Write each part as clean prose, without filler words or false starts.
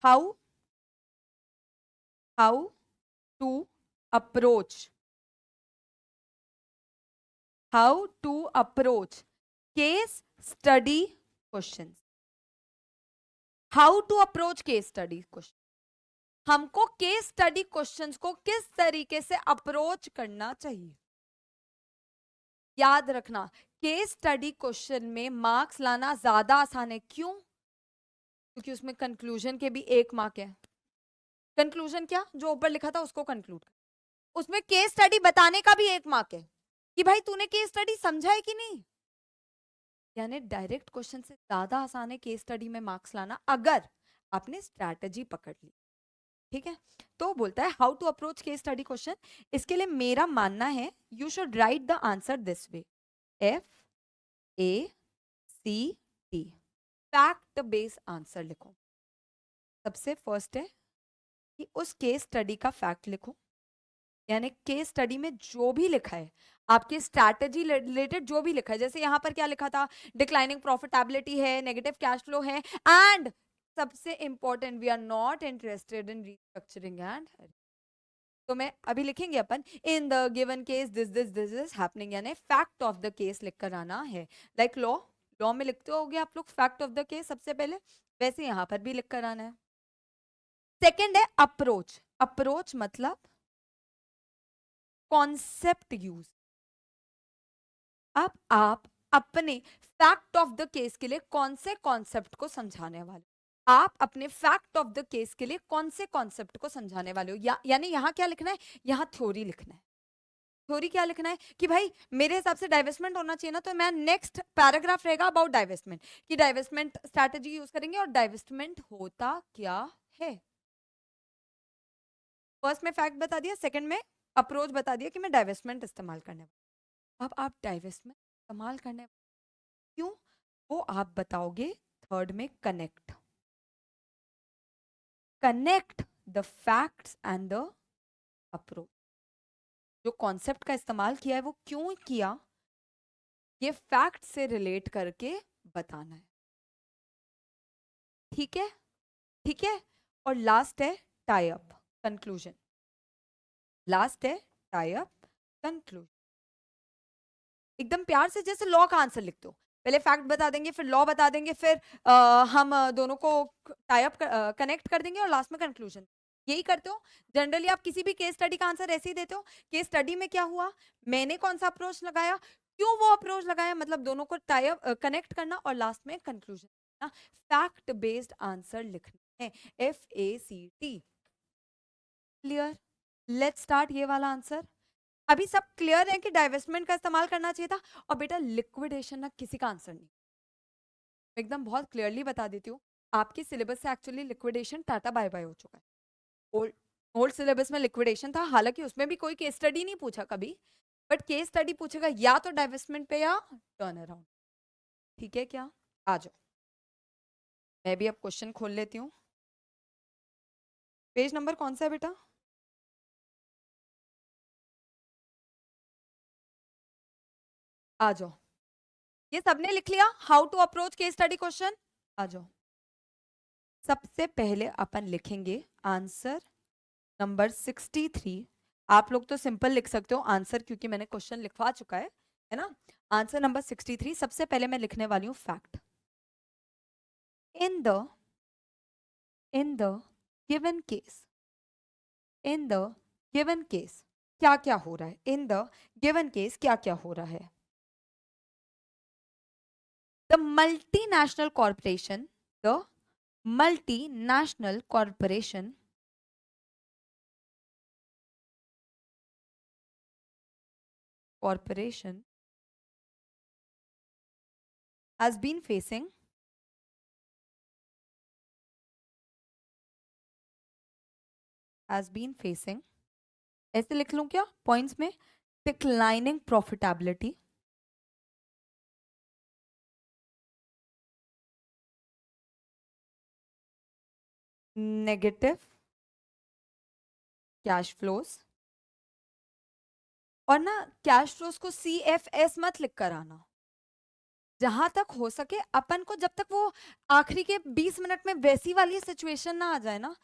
how to approach case study questions. How to approach case study question, हमको case study questions को किस तरीके से अप्रोच करना चाहिए. याद रखना, केस स्टडी क्वेश्चन में मार्क्स लाना ज्यादा आसान है. क्यों? क्योंकि उसमें कंक्लूजन के भी 1 मार्क है. कंक्लूजन क्या? जो ऊपर लिखा था उसको कंक्लूड. उसमें केस स्टडी बताने का भी 1 मार्क है कि भाई तूने केस स्टडी समझा है कि नहीं. यानी डायरेक्ट क्वेश्चन से ज्यादा आसान है केस स्टडी में मार्क्स लाना, अगर आपने स्ट्रैटेजी पकड़ ली. ठीक है. तो बोलता है how to approach case study question. इसके लिए मेरा मानना है you should write the answer this way, FACT, fact based answer लिखो. सबसे फर्स्ट है कि उस केस स्टडी का फैक्ट लिखो. यानी केस स्टडी में जो भी लिखा है, आपके स्ट्रैटेजी रिलेटेड जो भी लिखा है, जैसे यहां पर क्या लिखा था, डिक्लाइनिंग प्रॉफिटेबिलिटी है, नेगेटिव कैश फ्लो है, एंड सबसे important we are not interested in restructuring and. तो मैं अभी लिखेंगे अपन in the given case this this this is happening, यानी फैक्ट ऑफ द केस लिख कर आना है. लाइक लॉ में लिखते होगे आप लोग फैक्ट ऑफ द केस सबसे पहले, वैसे यहां पर भी लिख कर आना है. सेकेंड है अप्रोच. अप्रोच मतलब कॉन्सेप्ट यूज. अब आप अपने फैक्ट ऑफ द केस के लिए कौन से कॉन्सेप्ट को समझाने वाले, आप अपने फैक्ट ऑफ द केस के लिए कौन से कॉन्सेप्ट को समझाने वाले हो. यानी यहां क्या लिखना है, यहां थ्योरी लिखना है. थ्योरी क्या लिखना है कि भाई मेरे हिसाब से डाइवेस्टमेंट होना चाहिए ना, तो मैं नेक्स्ट पैराग्राफ रहेगा अबाउट डाइवेस्टमेंट, कि डाइवेस्टमेंट स्ट्रैटेजी यूज करेंगे और डाइवेस्टमेंट होता क्या है. फर्स्ट में फैक्ट बता दिया, सेकंड में अप्रोच बता दिया कि मैं डाइवेस्टमेंट इस्तेमाल करने वाला. अब आप डाइवेस्टमेंट इस्तेमाल करने क्यों, वो आप बताओगे थर्ड में. Connect the facts and the approach. जो कॉन्सेप्ट का इस्तेमाल किया है वो क्यों किया, ये फैक्ट से रिलेट करके बताना है. ठीक है. ठीक है. और लास्ट है टाई अप कंक्लूजन. लास्ट है टाई अप कंक्लूजन. एकदम प्यार से जैसे लॉ का आंसर लिखते हो, पहले फैक्ट बता देंगे, फिर लॉ बता देंगे, फिर हम दोनों को टाई अप कनेक्ट कर देंगे और लास्ट में कंक्लूजन. यही करते हो जनरली आप किसी भी केस स्टडी का आंसर ऐसे ही देते हो. केस स्टडी में क्या हुआ, मैंने कौन सा अप्रोच लगाया, क्यों वो अप्रोच लगाया, मतलब दोनों को टाई अप कनेक्ट करना और लास्ट में कंक्लूजन. फैक्ट बेस्ड आंसर लिखना है, FACT. क्लियर. लेट्स स्टार्ट ये वाला आंसर. अभी सब क्लियर है कि डाइवेस्टमेंट का इस्तेमाल करना चाहिए था. और बेटा लिक्विडेशन ना किसी का आंसर नहीं, एकदम बहुत क्लियरली बता देती हूँ. आपके सिलेबस से actually liquidation tata bye bye हो चुका है. ओल्ड ओल्ड सिलेबस में लिक्विडेशन था, हालांकि उसमें भी कोई केस स्टडी नहीं पूछा कभी, बट केस स्टडी पूछेगा या तो डाइवेस्टमेंट पे या टर्न अराउंड. ठीक है क्या? आ जाओ, मैं भी अब क्वेश्चन खोल लेती हूँ. पेज नंबर कौन सा है बेटा? आ जाओ. ये सबने लिख लिया how to approach case study question? आ जाओ. सबसे पहले अपन लिखेंगे आंसर नंबर 63. आप लोग तो सिंपल लिख सकते हो आंसर, क्योंकि मैंने क्वेश्चन लिखवा चुका है ना. आंसर नंबर 63 सबसे पहले मैं लिखने वाली हूँ fact. In the given case, in the given case क्या क्या हो रहा है, इन द गिवन केस क्या क्या हो रहा है. The multinational corporation, the multinational corporation has been facing ऐसे लिख लूं क्या पॉइंट्स में, declining profitability, negative cash flows. और ना कैश फ्लोज को CFS मत लिख कर आना, जहां तक हो सके अपन को, जब तक वो आखिरी के 20 मिनट में वैसी वाली सिचुएशन ना आ जाए ना,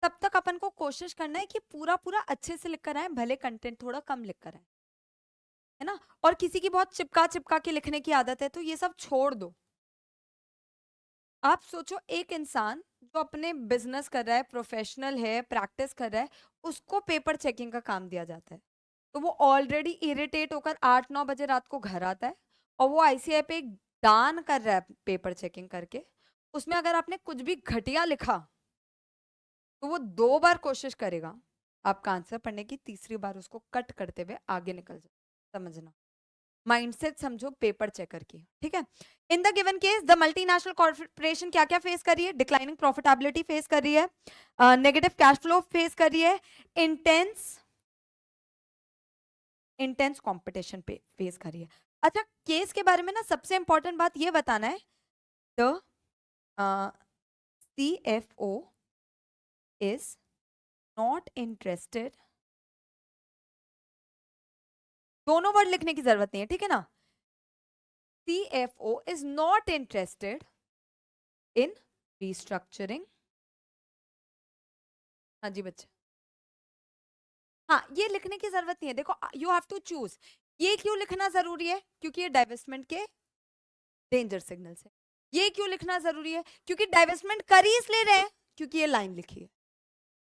तब तक अपन को कोशिश करना है कि पूरा पूरा अच्छे से लिख कर आए, भले कंटेंट थोड़ा कम लिख कर आए, है ना। और किसी की बहुत चिपका चिपका के लिखने की आदत है तो ये सब छोड़ दो। आप सोचो, एक इंसान जो अपने बिजनेस कर रहा है, प्रोफेशनल है, प्रैक्टिस कर रहा है, उसको पेपर चेकिंग का काम दिया जाता है, तो वो ऑलरेडी इरिटेट होकर 8-9 बजे रात को घर आता है, और वो आईसीआई पे एक दान कर रहा है पेपर चेकिंग करके। उसमें अगर आपने कुछ भी घटिया लिखा तो वो 2 बार कोशिश करेगा आपका आंसर पढ़ने की, तीसरी बार उसको कट करते हुए आगे निकल जाए। समझना, माइंडसेट समझो पेपर चेकर की, ठीक है। इन the given case the multinational corporation क्या क्या फेस कर रही है? डिक्लाइनिंग प्रॉफिटेबिलिटी फेस कर रही है, नेगेटिव कैश फ्लो फेस कर रही है, इंटेंस कंपटीशन पे फेस कर रही है। अच्छा, केस के बारे में ना सबसे इंपॉर्टेंट बात ये बताना है, the CFO is not interested, दोनों वर्ड लिखने की जरूरत नहीं है, ठीक है ना। CFO is not interested in restructuring। हाँ जी बच्चे, हाँ ये लिखने की जरूरत नहीं है। देखो, यू हैव टू चूज। ये क्यों लिखना जरूरी है? क्योंकि ये डाइवेस्टमेंट के डेंजर सिग्नल्स है। ये क्यों लिखना जरूरी है? क्योंकि डाइवेस्टमेंट कर ही इसलिए रहे हैं क्योंकि ये लाइन लिखी है।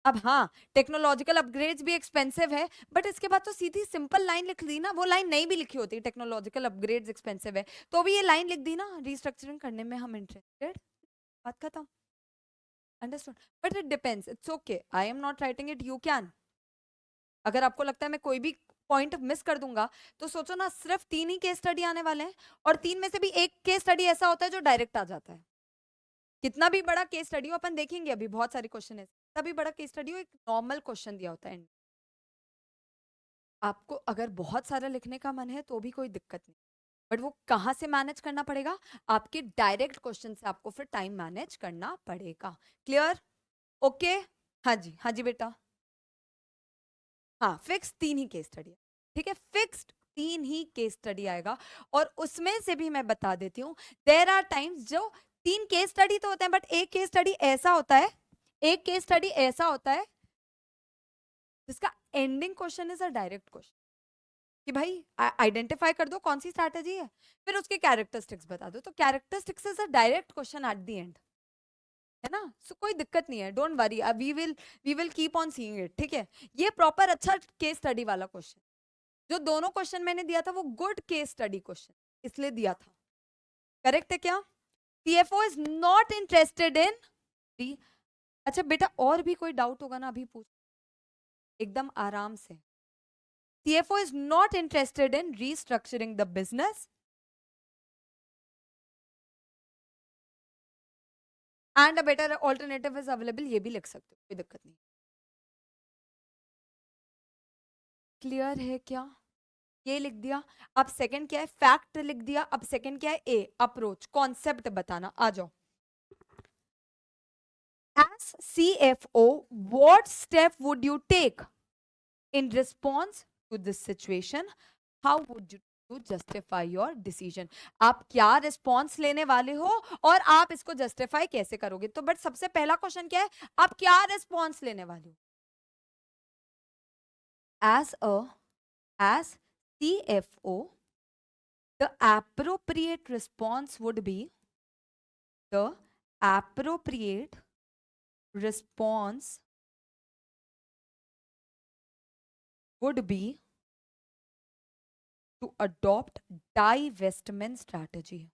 अब हाँ, टेक्नोलॉजिकल अपग्रेड्स भी एक्सपेंसिव है, बट इसके बाद तो सीधी सिंपल लाइन लिख दी ना। वो लाइन नहीं भी लिखी होती, टेक्नोलॉजिकल अपग्रेड्स एक्सपेंसिव है, तो भी ये लाइन लिख दी ना, रिस्ट्रक्चरिंग करने में हम इंटरेस्टेड, बात खत्म। Understood? But it depends, it's okay, I am not writing it, you can. अगर आपको लगता है मैं कोई भी पॉइंट मिस कर दूंगा, तो सोचो ना, सिर्फ 3 ही केस स्टडी आने वाले हैं, और 3 में से भी एक केस स्टडी ऐसा होता है जो डायरेक्ट आ जाता है। कितना भी बड़ा केस स्टडी हो, अपन देखेंगे अभी बहुत सारे क्वेश्चन है, तभी बड़ा केस स्टडी हो, एक नॉर्मल क्वेश्चन दिया होता है। आपको अगर बहुत सारा लिखने का मन है तो भी कोई दिक्कत नहीं, बट वो कहाँ से मैनेज करना पड़ेगा? आपके डायरेक्ट क्वेश्चन से आपको फिर टाइम मैनेज करना पड़ेगा। क्लियर? ओके, हाँ जी, हाँ जी बेटा। हाँ, फिक्स 3 ही केस स्टडी, ठीक है, फिक्स्ड 3 ही केस स्टडी आएगा। और उसमें से भी मैं बता देती हूँ, देयर आर टाइम्स जो 3 केस स्टडी तो होते हैं, बट एक केस स्टडी ऐसा होता है, एक केस स्टडी ऐसा होता है जिसका ending question is a direct question, कि भाई आइडेंटिफाई कर दो कौन सी स्ट्रैटेजी है, फिर उसके कैरेक्टरिस्टिक्स बता दो, तो characteristics is a direct question at the end, है ना। सो कोई दिक्कत नहीं है, don't worry, we will keep on seeing it, ठीक है। ये प्रॉपर अच्छा केस स्टडी वाला क्वेश्चन, जो दोनों क्वेश्चन मैंने दिया था वो गुड केस स्टडी क्वेश्चन इसलिए दिया था। करेक्ट है क्या? CFO इज नॉट इंटरेस्टेड इन। अच्छा बेटा, और भी कोई डाउट होगा ना, अभी पूछ एकदम आराम से। CFO is not interested in restructuring the business and a better alternative is available, ये भी लिख सकते हो, कोई दिक्कत नहीं। क्लियर है क्या? ये लिख दिया। अब सेकंड क्या है? फैक्ट लिख दिया। अब सेकंड क्या है? ए, अप्रोच, कॉन्सेप्ट बताना। आ जाओ। As CFO, what step would you take in response to this situation? How would you justify your decision? आप क्या रिस्पॉन्स लेने वाले हो और आप इसको जस्टिफाई कैसे करोगे? तो बट सबसे पहला क्वेश्चन क्या है? आप क्या रिस्पॉन्स लेने वाले हो? as CFO, the appropriate response would be, the appropriate response would be to adopt divestment strategy.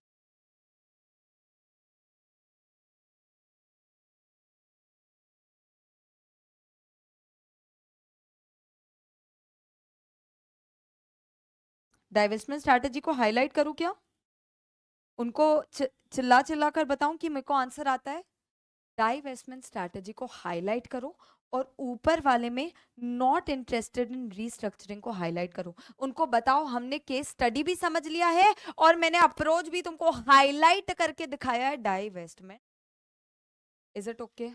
Divestment strategy को हाईलाइट करूं क्या? उनको चिल्ला चिल्ला कर बताऊं कि मेरे को आंसर आता है? डाइवेस्टमेंट स्ट्रैटेजी को हाईलाइट करो, और ऊपर वाले में नॉट इंटरेस्टेड इन रीस्ट्रक्चरिंग को हाईलाइट करो। उनको बताओ हमने केस स्टडी भी समझ लिया है और मैंने अप्रोच भी तुमको हाईलाइट करके दिखाया है, डाइवेस्टमेंट। Is it okay?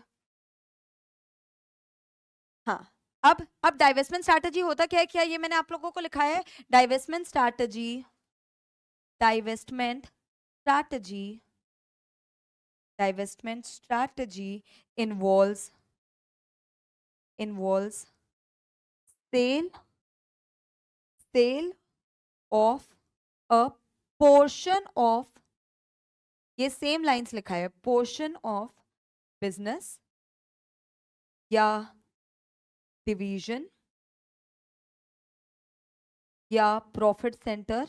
हाँ, अब डाइवेस्टमेंट स्ट्रैटेजी होता क्या है, क्या ये मैंने आप लोगों को लिखा है? Divestment strategy, divestment strategy, divestment strategy involves sale sale of a portion of, ये सेम लाइंस लिखा है, पोर्शन ऑफ बिजनेस या डिवीजन या प्रॉफिट सेंटर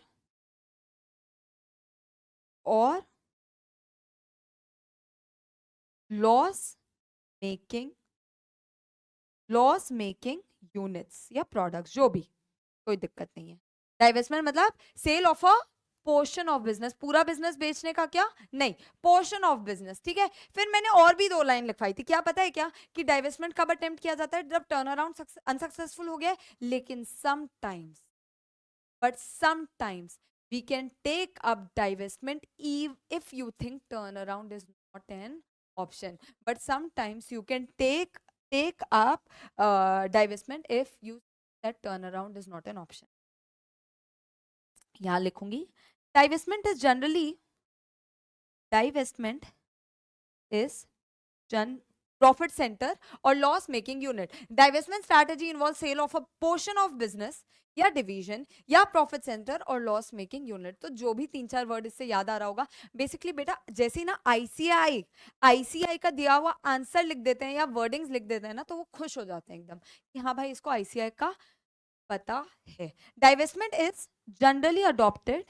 और लॉस मेकिंग यूनिट्स या प्रोडक्ट्स, जो भी, कोई दिक्कत नहीं है। डाइवेस्टमेंट मतलब sell off a portion of business, पूरा बिजनेस बेचने का क्या नहीं, पोर्शन ऑफ बिजनेस, ठीक है। फिर मैंने और भी 2 लाइन लिखवाई थी, क्या पता है क्या, कि डाइवेस्टमेंट कब अटेम्प्ट किया जाता है, जब टर्न अराउंड अनसक्सेसफुल हो गया, लेकिन sometimes we can take up divestment if you think turnaround is not an option, but sometimes you can take up divestment if you that turnaround is not an option. यहाँ लिखूंगी, divestment is profit center or loss making unit. Divestment strategy involves sale of a portion of business या division या profit centre और loss making unit. तो जो भी 3-4 word इससे याद आ रहा होगा, बेसिकली बेटा जैसे ही ना आईसीआई का दिया हुआ आंसर लिख देते हैं या वर्डिंग्स लिख देते हैं ना, तो वो खुश हो जाते हैं एकदम कि हाँ भाई इसको आईसीआई का पता है। Divestment is generally adopted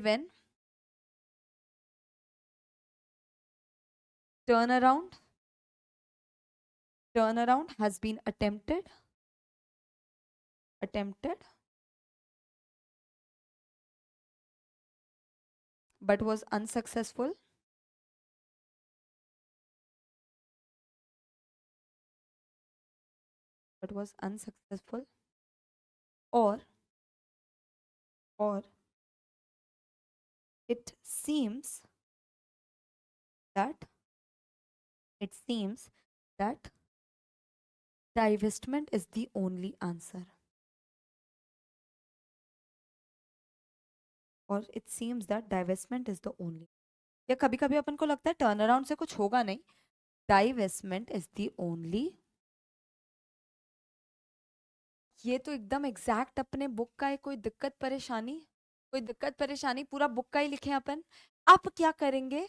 when turnaround has been attempted but was unsuccessful, or it seems that divestment is the only answer, or it seems that divestment is the only, या कभी कभी अपन को लगता है टर्न अराउंड से कुछ होगा नहीं, डाइवेस्टमेंट इज द ओनली। ये तो एकदम एग्जैक्ट अपने बुक का है, कोई दिक्कत परेशानी, पूरा बुक का ही लिखे अपन। अब क्या करेंगे,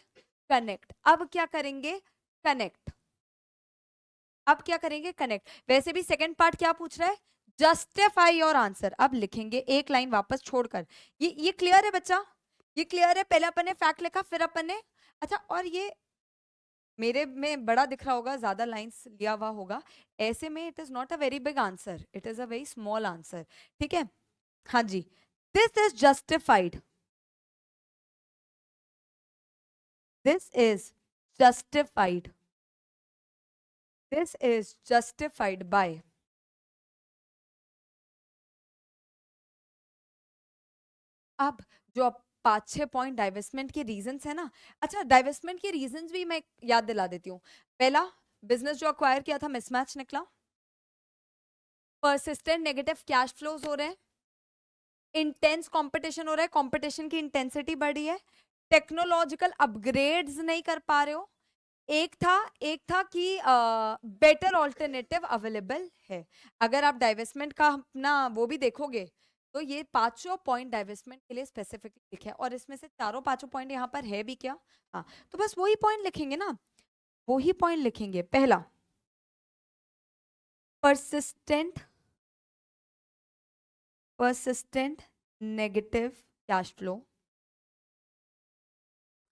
कनेक्ट। वैसे भी सेकंड पार्ट क्या पूछ रहा है, जस्टिफाई योर आंसर। अब लिखेंगे एक लाइन वापस छोड़कर। ये क्लियर है बच्चा, ये क्लियर है। पहले अपन ने फैक्ट लिखा, फिर अपन ने, अच्छा, और ये मेरे में बड़ा दिख रहा होगा, ज्यादा लाइंस लिया हुआ होगा, ऐसे में it is not a very big answer, it is a very small answer, ठीक है। हाँ जी, this is justified, this is justified by, अब जो 5-6 पॉइंट डाइवेस्टमेंट के रीजंस है ना, अच्छा डाइवेस्टमेंट के रीजंस भी मैं याद दिला देती हूँ। पहला, बिजनेस जो अक्वायर किया था मिसमैच निकला, परसिस्टेंट नेगेटिव कैश फ्लोज हो रहे हैं, इंटेंस कंपटीशन हो रहा है, कंपटीशन की इंटेंसिटी बढ़ी है, टेक्नोलॉजिकल अपग्रेड्स नहीं कर पा रहे हो, एक था कि बेटर ऑल्टरनेटिव अवेलेबल है। अगर आप डाइवेस्टमेंट का अपना वो भी देखोगे तो ये 5 पॉइंट डाइवेस्टमेंट के लिए स्पेसिफिकली लिखे हैं, और इसमें से 4-5 पॉइंट यहाँ पर है भी क्या, हाँ, तो बस वही पॉइंट लिखेंगे ना, वही पॉइंट लिखेंगे। पहला, persistent negative cash flow,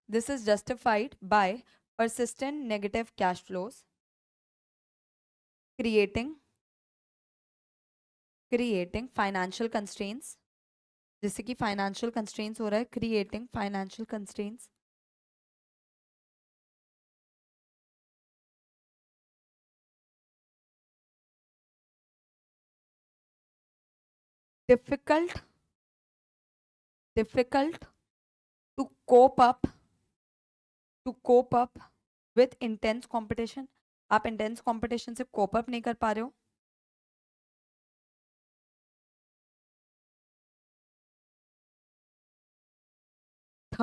this is justified by persistent negative cash flows creating financial constraints, जैसे कि फाइनेंशियल कंस्ट्रेंट्स हो रहा है, creating financial constraints, difficult to cope up with intense competition, आप इंटेंस कंपटीशन से कोप अप नहीं कर पा रहे हो,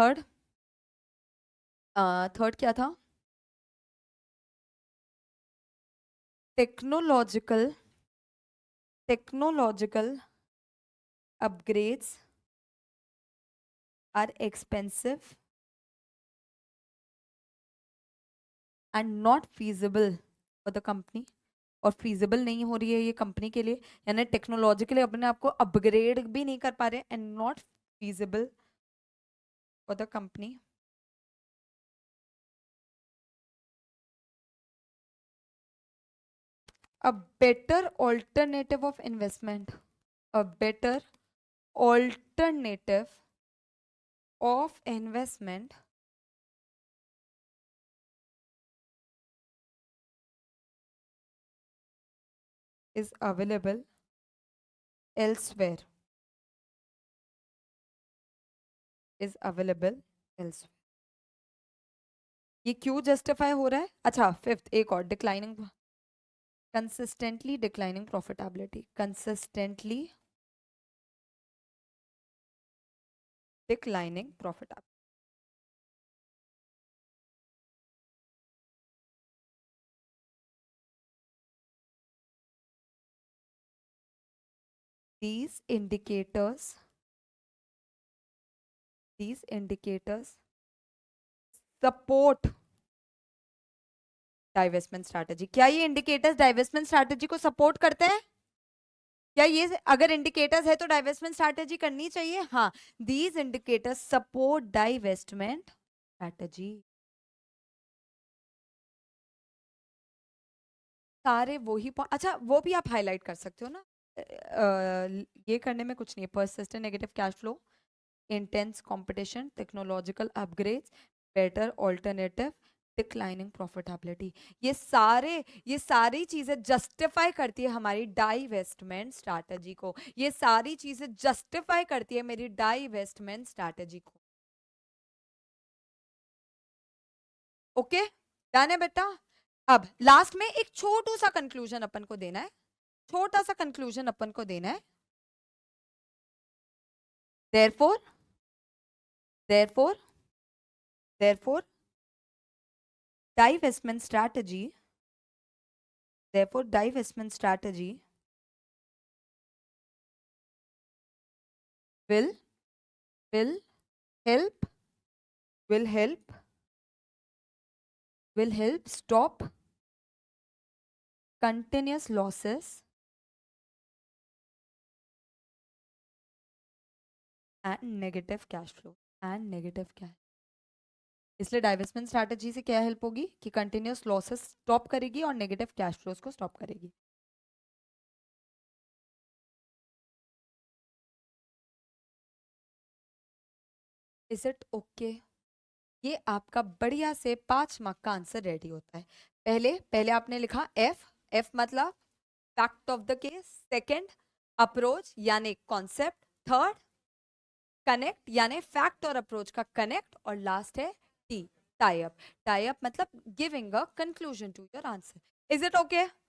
थर्ड थर्ड क्या था? Technological upgrades are expensive and not feasible for the company, और feasible नहीं हो रही है ये कंपनी के लिए, यानी टेक्नोलॉजिकली अपने आप को अपग्रेड भी नहीं कर पा रहे, and not feasible for the company. A better alternative of investment, a better alternative of investment is available elsewhere, is available elsewhere. ये क्यों जस्टिफाई हो रहा है? अच्छा, फिफ्थ एक और, declining, consistently declining profitability, consistently declining profitability. These indicators support divestment strategy. क्या ये इंडिकेटर्स डाइवेस्टमेंट स्ट्रैटेजी को सपोर्ट करते हैं? क्या ये, अगर इंडिकेटर्स है तो डाइवेस्टमेंट स्ट्रैटेजी करनी चाहिए? हाँ, these indicators support divestment strategy. सारे वही अच्छा, वो भी आप हाईलाइट कर सकते हो ना. ये करने में कुछ नहीं है. Persistent negative cash flow, intense competition, technological upgrades, better alternative, declining profitability, ये सारी चीजें जस्टिफाई करती है हमारी डाइवेस्टमेंट स्ट्रैटेजी को. ये सारी चीजें जस्टिफाई करती है मेरी डाइवेस्टमेंट स्ट्रैटेजी को. ओके, डन है बेटा. अब लास्ट में एक छोटू सा कंक्लूजन अपन को देना है, छोटा सा कंक्लूजन अपन को देना है. therefore divestment strategy will help stop continuous losses and negative cash flow. इसलिए डाइवेस्टमेंट स्ट्रैटेजी से क्या हेल्प होगी कि कंटिन्यूअस लॉसेस स्टॉप करेगी और नेगेटिव कैश फ्लोज को स्टॉप करेगी. Is it okay? ये आपका बढ़िया से 5 मार्क का आंसर रेडी होता है. पहले आपने लिखा एफ मतलब fact of the case, second approach यानी कॉन्सेप्ट, थर्ड कनेक्ट यानी फैक्ट और अप्रोच का कनेक्ट, और लास्ट है टी, टाई अप मतलब giving a conclusion to your answer. Is it okay?